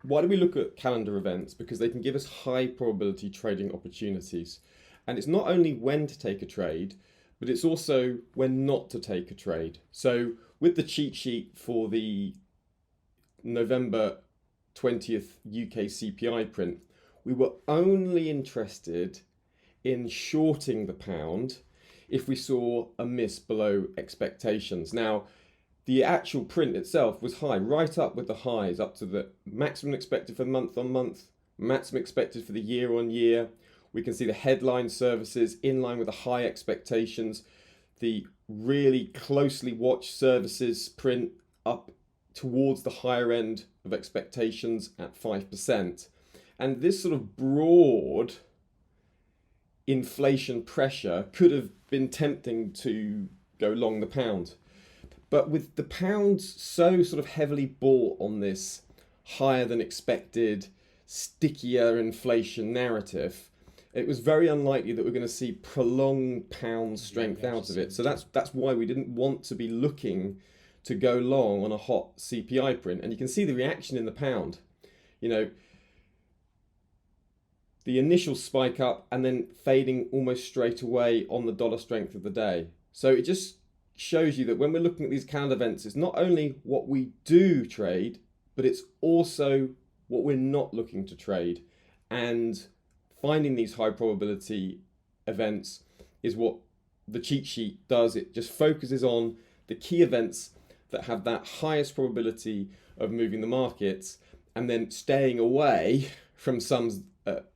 why do we look at calendar events? Because they can give us high probability trading opportunities. And it's not only when to take a trade, but it's also when not to take a trade. So with the cheat sheet for the November 20th UK CPI print, we were only interested in shorting the pound if we saw a miss below expectations. Now, the actual print itself was high, right up with the highs, up to the maximum expected for month on month, maximum expected for the year on year. We can see the headline services in line with the high expectations. The really closely watched services print up towards the higher end of expectations at 5%. And this sort of broad inflation pressure could have been tempting to go long the pound. But with the pound so sort of heavily bought on this higher than expected, stickier inflation narrative, it was very unlikely that we're going to see prolonged pound strength out of it. So that's why we didn't want to be looking to go long on a hot CPI print. And you can see the reaction in the pound. You know, the initial spike up and then fading almost straight away on the dollar strength of the day. So it just shows you that when we're looking at these calendar events, it's not only what we do trade, but it's also what we're not looking to trade. And finding these high probability events is what the cheat sheet does. It just focuses on the key events that have that highest probability of moving the markets, and then staying away from some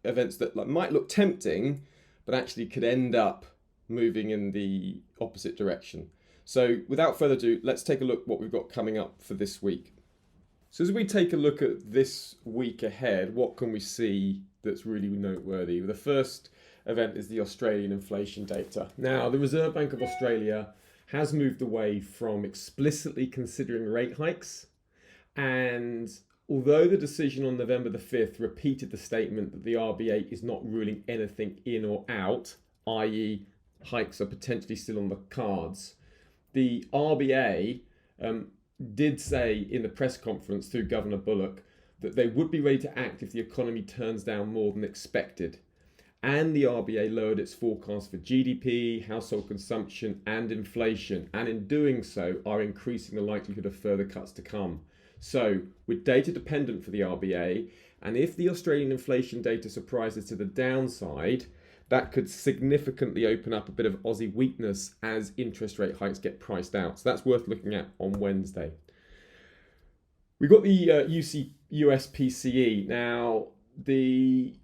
events that might look tempting, but actually could end up moving in the opposite direction. So without further ado, let's take a look what we've got coming up for this week. So as we take a look at this week ahead, what can we see that's really noteworthy? The first event is the Australian inflation data. Now, the Reserve Bank of Australia has moved away from explicitly considering rate hikes. And although the decision on November the 5th repeated the statement that the RBA is not ruling anything in or out, i.e. hikes are potentially still on the cards, the RBA did say in the press conference through Governor Bullock that they would be ready to act if the economy turns down more than expected. And the RBA lowered its forecast for GDP, household consumption and inflation, and in doing so are increasing the likelihood of further cuts to come. So we're data dependent for the RBA, and if the Australian inflation data surprises to the downside, that could significantly open up a bit of Aussie weakness as interest rate hikes get priced out. So that's worth looking at on Wednesday. We've got the US PCE. Now, the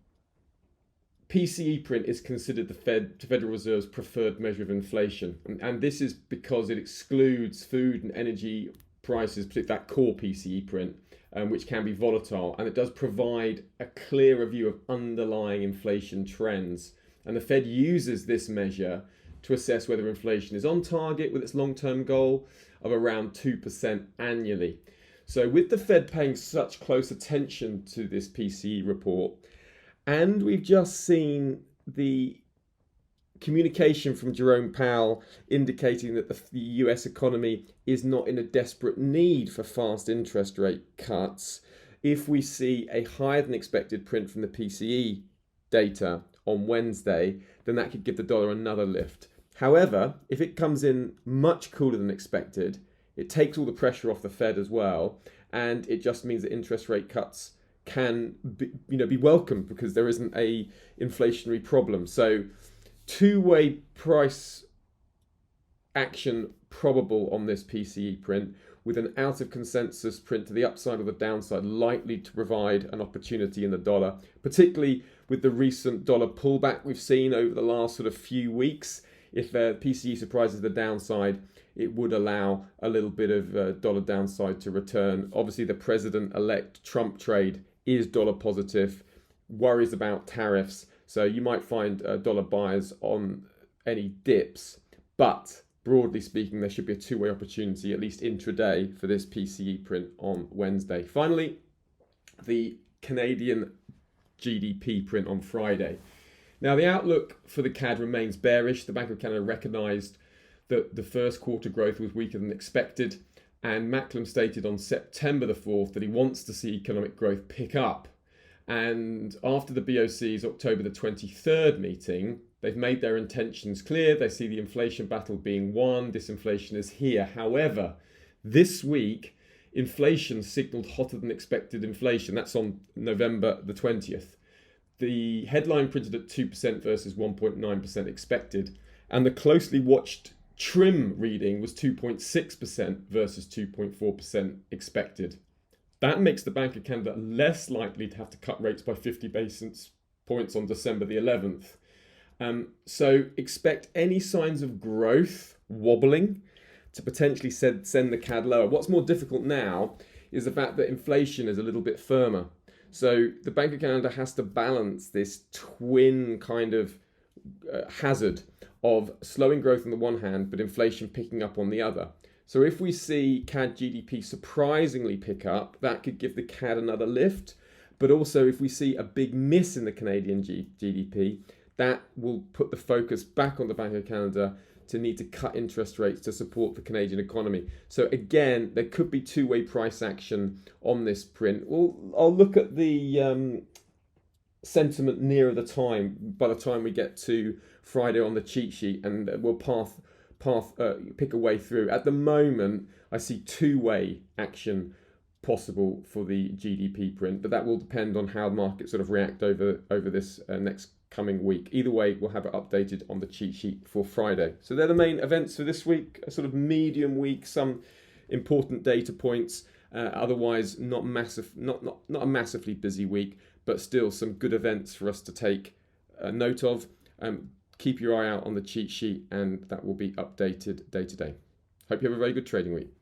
PCE print is considered the Federal Reserve's preferred measure of inflation. And this is because it excludes food and energy prices, particularly that core PCE print, which can be volatile. And it does provide a clearer view of underlying inflation trends. And the Fed uses this measure to assess whether inflation is on target with its long-term goal of around 2% annually. So with the Fed paying such close attention to this PCE report, and we've just seen the communication from Jerome Powell indicating that the US economy is not in a desperate need for fast interest rate cuts, if we see a higher than expected print from the PCE data on Wednesday, then that could give the dollar another lift. However, if it comes in much cooler than expected, it takes all the pressure off the Fed as well, and it just means that interest rate cuts can be welcomed because there isn't a inflationary problem. So two-way price action probable on this PCE print, with an out of consensus print to the upside or the downside likely to provide an opportunity in the dollar, particularly with the recent dollar pullback we've seen over the last sort of few weeks. If PCE surprises the downside, it would allow a little bit of dollar downside to return. Obviously, the president-elect Trump trade is dollar positive, worries about tariffs, so you might find dollar buyers on any dips, but broadly speaking, there should be a two-way opportunity, at least intraday, for this PCE print on Wednesday. Finally, the Canadian GDP print on Friday. Now, the outlook for the CAD remains bearish. The Bank of Canada recognised that the first quarter growth was weaker than expected. And Macklem stated on September the 4th that he wants to see economic growth pick up. And after the BOC's October the 23rd meeting, they've made their intentions clear. They see the inflation battle being won. Disinflation is here. However, this week, inflation signaled hotter than expected inflation. That's on November the 20th. The headline printed at 2% versus 1.9% expected. And the closely watched TRIM reading was 2.6% versus 2.4% expected. That makes the Bank of Canada less likely to have to cut rates by 50 basis points on December the 11th. So expect any signs of growth wobbling to potentially send the CAD lower. What's more difficult now is the fact that inflation is a little bit firmer. So the Bank of Canada has to balance this twin kind of hazard of slowing growth on the one hand, but inflation picking up on the other. So if we see CAD GDP surprisingly pick up, that could give the CAD another lift. But also if we see a big miss in the Canadian GDP, that will put the focus back on the Bank of Canada to need to cut interest rates to support the Canadian economy. So again, there could be two-way price action on this print. I'll look at the sentiment nearer the time, by the time we get to Friday on the cheat sheet, and we'll pick a way through. At the moment, I see two-way action possible for the GDP print, but that will depend on how markets sort of react over this next coming week. Either way, we'll have it updated on the cheat sheet for Friday. So they're the main events for this week, a sort of medium week, some important data points, otherwise not a massively busy week, but still some good events for us to take note of. Keep your eye out on the cheat sheet, and that will be updated day to day. Hope you have a very good trading week.